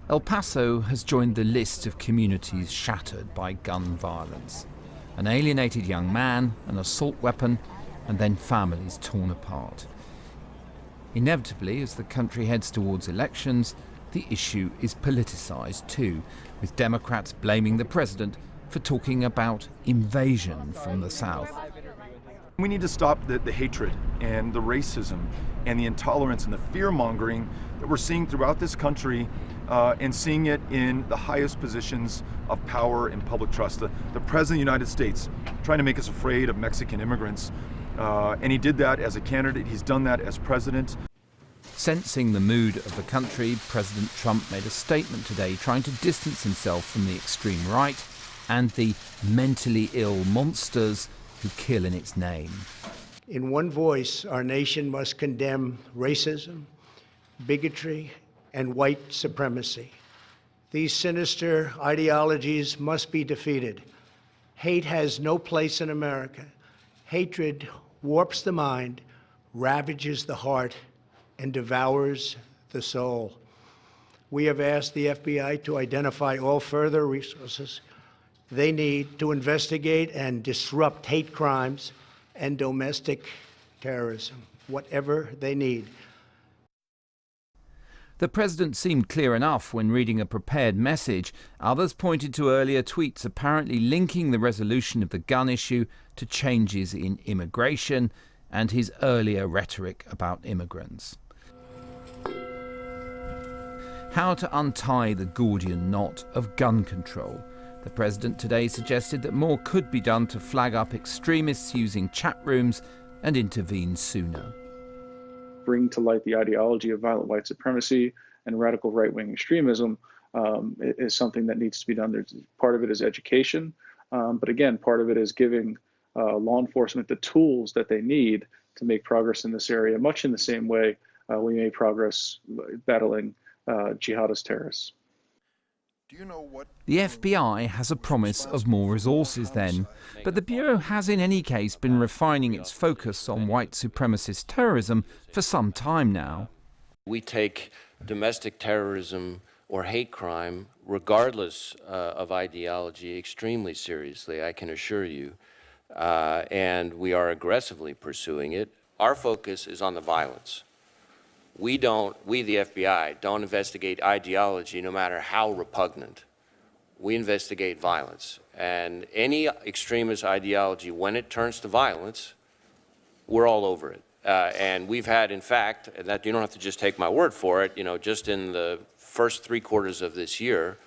El Paso has joined the list of communities shattered by gun violence. An alienated young man, an assault weapon, and then families torn apart. Inevitably, as the country heads towards elections, the issue is politicised too, with Democrats blaming the president for talking about invasion from the south. We need to stop the hatred and the racism and the intolerance and the fear-mongering that we're seeing throughout this country and seeing it in the highest positions of power and public trust. The President of the United States trying to make us afraid of Mexican immigrants, and he did that as a candidate, he's done that as president. Sensing the mood of the country, President Trump made a statement today trying to distance himself from the extreme right and the mentally ill monsters who kill in its name. In one voice, our nation must condemn racism, bigotry, and white supremacy. These sinister ideologies must be defeated. Hate has no place in America. Hatred warps the mind, ravages the heart, and devours the soul. We have asked the FBI to identify all further resources they need to investigate and disrupt hate crimes and domestic terrorism, whatever they need. The president seemed clear enough when reading a prepared message. Others pointed to earlier tweets apparently linking the resolution of the gun issue to changes in immigration and his earlier rhetoric about immigrants. How to untie the Gordian knot of gun control. The president today suggested that more could be done to flag up extremists using chat rooms and intervene sooner. Bring to light the ideology of violent white supremacy and radical right-wing extremism is something that needs to be done. Part of it is education, but again, part of it is giving law enforcement the tools that they need to make progress in this area, much in the same way we made progress battling jihadist terrorists. The FBI has a promise of more resources then, but the Bureau has in any case been refining its focus on white supremacist terrorism for some time now. We take domestic terrorism or hate crime, regardless of ideology, extremely seriously, I can assure you, and we are aggressively pursuing it. Our focus is on the violence. We, the FBI, don't investigate ideology no matter how repugnant. We investigate violence. And any extremist ideology, when it turns to violence, we're all over it. And we've had, in fact, and that you don't have to just take my word for it, just in the first 3 quarters of this year,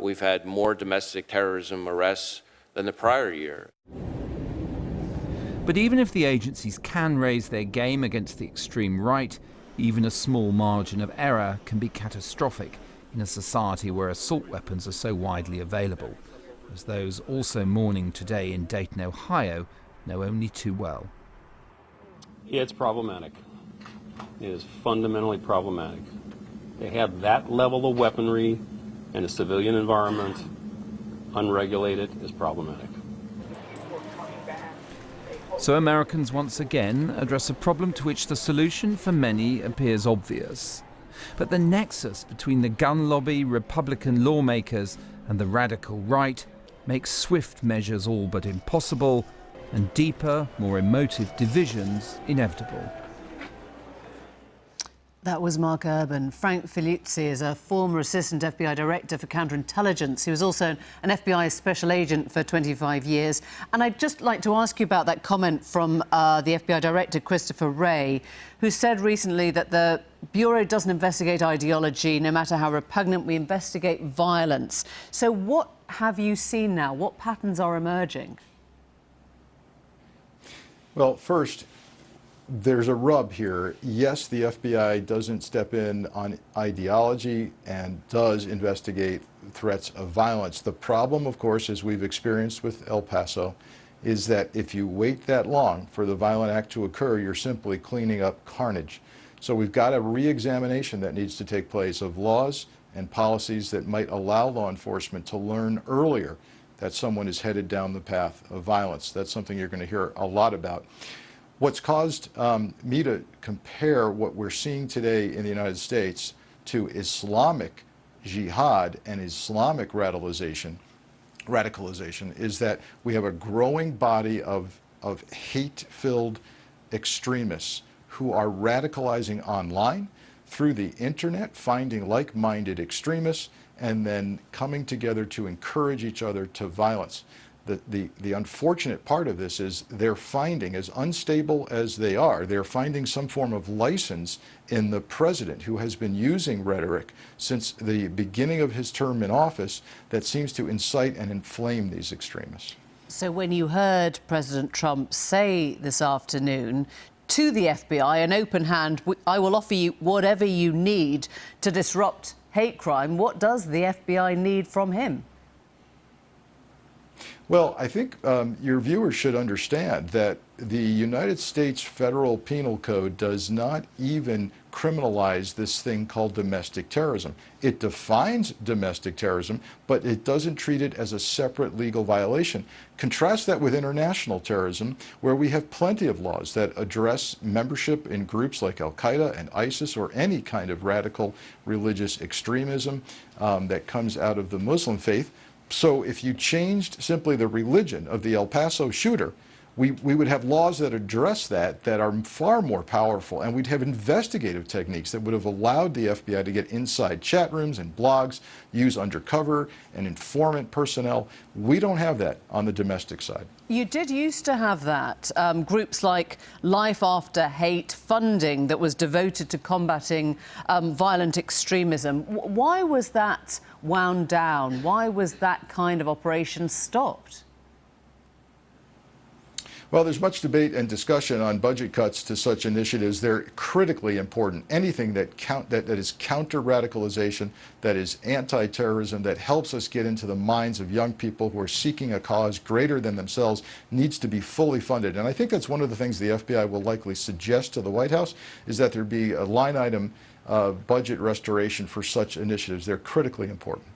we've had more domestic terrorism arrests than the prior year. But even if the agencies can raise their game against the extreme right, even a small margin of error can be catastrophic in a society where assault weapons are so widely available, as those also mourning today in Dayton, Ohio, know only too well. It's problematic. It is fundamentally problematic. They have that level of weaponry in a civilian environment, unregulated, is problematic. So Americans once again address a problem to which the solution for many appears obvious. But the nexus between the gun lobby, Republican lawmakers and the radical right makes swift measures all but impossible and deeper, more emotive divisions inevitable. That was Mark Urban. Frank Figliuzzi is a former assistant FBI director for Counterintelligence. He was also an FBI special agent for 25 years. And I'd just like to ask you about that comment from the FBI director, Christopher Wray, who said recently that the Bureau doesn't investigate ideology, no matter how repugnant, we investigate violence. So what have you seen now? What patterns are emerging? Well, first, there's a rub here. Yes, the FBI doesn't step in on ideology and does investigate threats of violence. The problem, of course, as we've experienced with El Paso, is that if you wait that long for the violent act to occur, you're simply cleaning up carnage. So we've got a re-examination that needs to take place of laws and policies that might allow law enforcement to learn earlier that someone is headed down the path of violence. That's something you're going to hear a lot about. What's caused me to compare what we're seeing today in the United States to Islamic jihad and Islamic radicalization is that we have a growing body of hate-filled extremists who are radicalizing online through the internet, finding like-minded extremists, and then coming together to encourage each other to violence. The unfortunate part of this is they're finding, as unstable as they are, they're finding some form of license in the president, who has been using rhetoric since the beginning of his term in office that seems to incite and inflame these extremists. So when you heard President Trump say this afternoon to the FBI, an open hand, I will offer you whatever you need to disrupt hate crime, what does the FBI need from him? Well, I think your viewers should understand that the United States Federal Penal Code does not even criminalize this thing called domestic terrorism. It defines domestic terrorism, but it doesn't treat it as a separate legal violation. Contrast that with international terrorism, where we have plenty of laws that address membership in groups like Al-Qaeda and ISIS, or any kind of radical religious extremism that comes out of the Muslim faith. So if you changed simply the religion of the El Paso shooter, we would have laws that address that are far more powerful, and we'd have investigative techniques that would have allowed the FBI to get inside chat rooms and blogs, use undercover and informant personnel. We don't have that on the domestic side. You did used to have that. Groups like Life After Hate, funding that was devoted to combating violent extremism. Why was that wound down? Why was that kind of operation stopped? Well, there's much debate and discussion on budget cuts to such initiatives. They're critically important. Anything that is counter-radicalization, that is anti-terrorism, that helps us get into the minds of young people who are seeking a cause greater than themselves, needs to be fully funded. And I think that's one of the things the FBI will likely suggest to the White House, is that there be a line item budget restoration for such initiatives. They're critically important.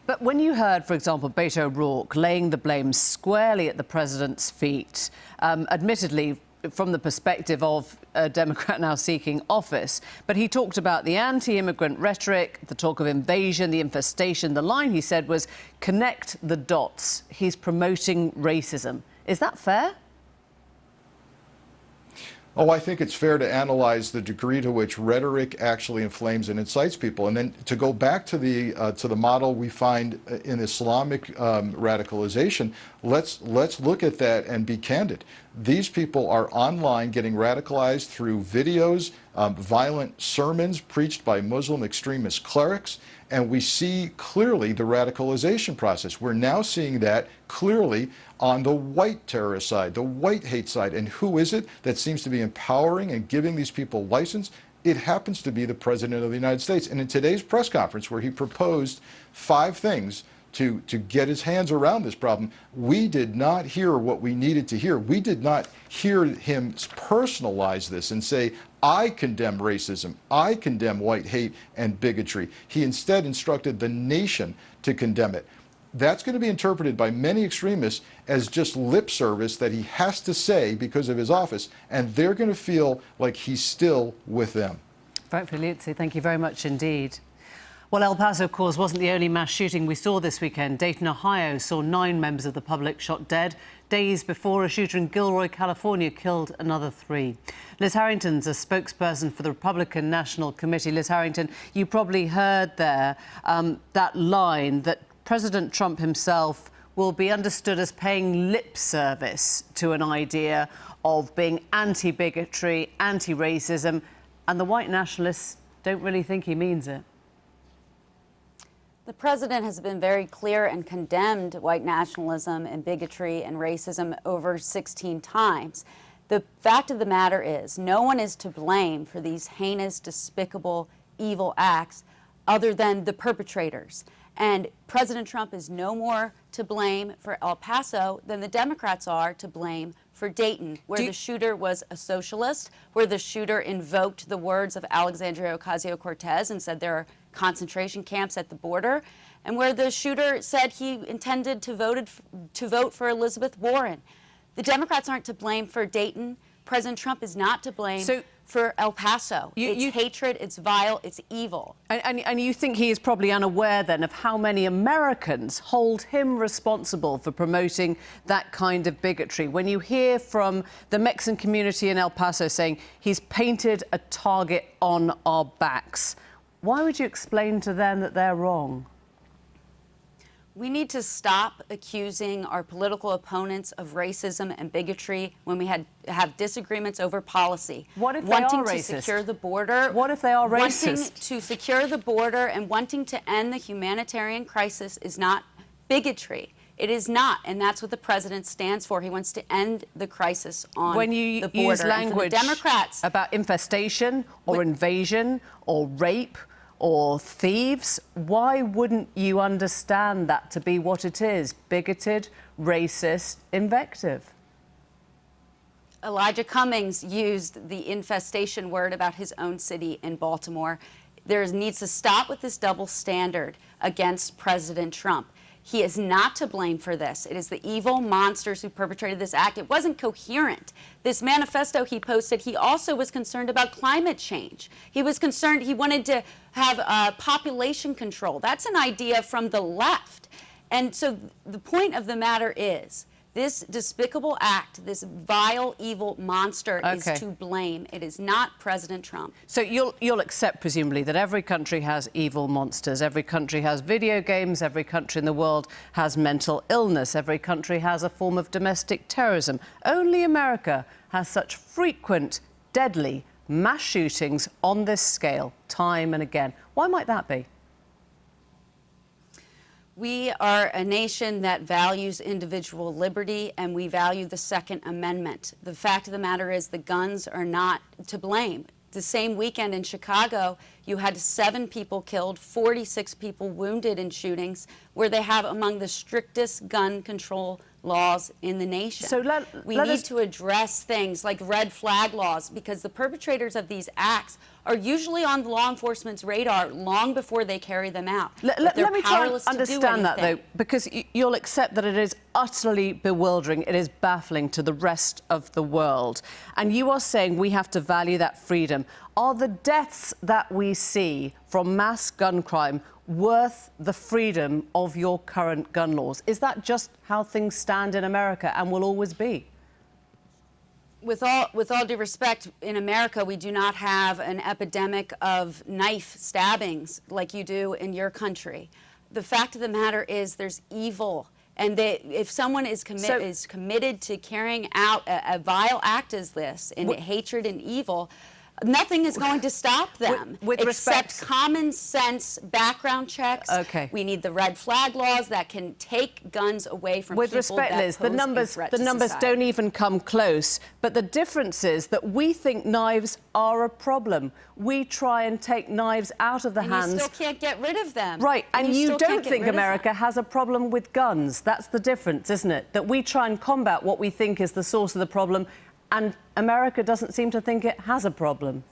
But when you heard, for example, Beto O'Rourke laying the blame squarely at the president's feet, admittedly from the perspective of a Democrat now seeking office, but he talked about the anti-immigrant rhetoric, the talk of invasion, the infestation. The line he said was, connect the dots. He's promoting racism. Is that fair? Oh, I think it's fair to analyze the degree to which rhetoric actually inflames and incites people. And then to go back to the model we find in Islamic radicalization, let's look at that and be candid. These people are online getting radicalized through videos, violent sermons preached by Muslim extremist clerics, and we see clearly the radicalization process. We're now seeing that clearly on the white terrorist side, the white hate side. And who is it that seems to be empowering and giving these people license? It happens to be the President of the United States. And in today's press conference, where he proposed 5 things to get his hands around this problem, we did not hear what we needed to hear. We did not hear him personalize this and say, I condemn racism, I condemn white hate and bigotry. He instead instructed the nation to condemn it. That's going to be interpreted by many extremists as just lip service that he has to say because of his office, and they're going to feel like he's still with them. Frank Figliuzzi, thank you very much indeed. Well, El Paso, of course, wasn't the only mass shooting we saw this weekend. Dayton, Ohio saw 9 members of the public shot dead. Days before, a shooter in Gilroy, California, killed another 3. Liz Harrington's a spokesperson for the Republican National Committee. Liz Harrington, you probably heard there that line that President Trump himself will be understood as paying lip service to an idea of being anti-bigotry, anti-racism, and the white nationalists don't really think he means it. The president has been very clear and condemned white nationalism and bigotry and racism over 16 times. The fact of the matter is, no one is to blame for these heinous, despicable, evil acts other than the perpetrators. And President Trump is no more to blame for El Paso than the Democrats are to blame for Dayton, where the shooter was a socialist, where the shooter invoked the words of Alexandria Ocasio-Cortez and said there are concentration camps at the border, and where the shooter said he intended to vote for Elizabeth Warren. The Democrats aren't to blame for Dayton. President Trump is not to blame for El Paso. It's hatred, it's vile, it's evil. And you think he is probably unaware then of how many Americans hold him responsible for promoting that kind of bigotry? When you hear from the Mexican community in El Paso saying he's painted a target on our backs, why would you explain to them that they're wrong? We need to stop accusing our political opponents of racism and bigotry when we have disagreements over policy. What if they are racist? Wanting to secure the border. What if they are racist? Wanting to secure the border and wanting to end the humanitarian crisis is not bigotry. It is not, and that's what the president stands for. He wants to end the crisis on the border. When you use language Democrats about infestation or invasion or rape or thieves, why wouldn't you understand that to be what it is? Bigoted, racist invective. Elijah Cummings used the infestation word about his own city in Baltimore. There needs to stop with this double standard against President Trump. He is not to blame for this. It is the evil monsters who perpetrated this act. It wasn't coherent. This manifesto he posted, he also was concerned about climate change. He was concerned, he wanted to have population control. That's an idea from the left. And so the point of the matter is, this despicable act, this vile, evil monster is to blame. It is not President Trump. So you'll accept, presumably, that every country has evil monsters. Every country has video games. Every country in the world has mental illness. Every country has a form of domestic terrorism. Only America has such frequent, deadly mass shootings on this scale, time and again. Why might that be? We are a nation that values individual liberty, and we value the Second Amendment. The fact of the matter is the guns are not to blame. The same weekend in Chicago, you had 7 people killed, 46 people wounded in shootings, where they have among the strictest gun control laws in the nation. So we need to address things like red flag laws, because the perpetrators of these acts are usually on law enforcement's radar long before they carry them out. Let me try and understand that, though, because you'll accept that it is utterly bewildering. It is baffling to the rest of the world. And you are saying we have to value that freedom. Are the deaths that we see from mass gun crime worth the freedom of your current gun laws? Is that just how things stand in America and will always be? With all due respect, in America, we do not have an epidemic of knife stabbings like you do in your country. The fact of the matter is there's evil. And if someone is committed to carrying out a vile act as this, in hatred and evil, nothing is going to stop them except common sense background checks. We need the red flag laws that can take guns away from people. With respect, Liz, the numbers don't even come close. But the difference is that we think knives are a problem. We try and take knives out of the hands. And you still can't get rid of them. Right, and you don't think America has a problem with guns. That's the difference, isn't it? That we try and combat what we think is the source of the problem, and America doesn't seem to think it has a problem.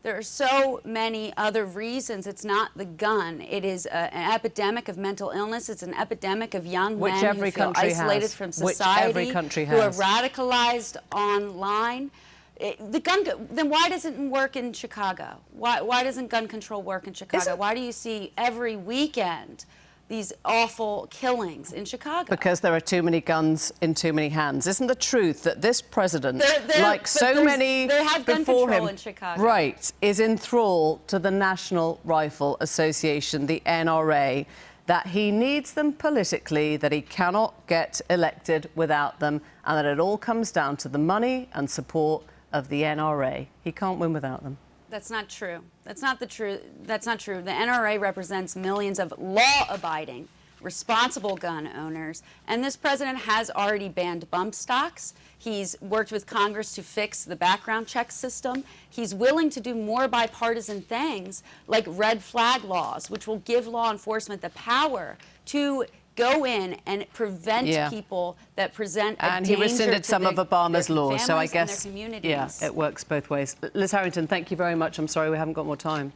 There are so many other reasons. It's not the gun. It is an epidemic of mental illness. It's an epidemic of young men who feel isolated from society, who are radicalized online. Then why doesn't it work in Chicago? Why doesn't gun control work in Chicago? Why do you see every weekend these awful killings in Chicago? Because there are too many guns in too many hands. Isn't the truth that this president, like so many before him, in Chicago. Right, is in thrall to the National Rifle Association, the NRA, that he needs them politically, that he cannot get elected without them, and that it all comes down to the money and support of the NRA. He can't win without them. That's not true. That's not the truth. That's not true. The NRA represents millions of law-abiding, responsible gun owners, and this president has already banned bump stocks. He's worked with Congress to fix the background check system. He's willing to do more bipartisan things like red flag laws, which will give law enforcement the power to go in and prevent people that present a danger and he rescinded some of Obama's laws, so I guess it it works both ways. Liz Harrington, thank you very much. I'm sorry we haven't got more time.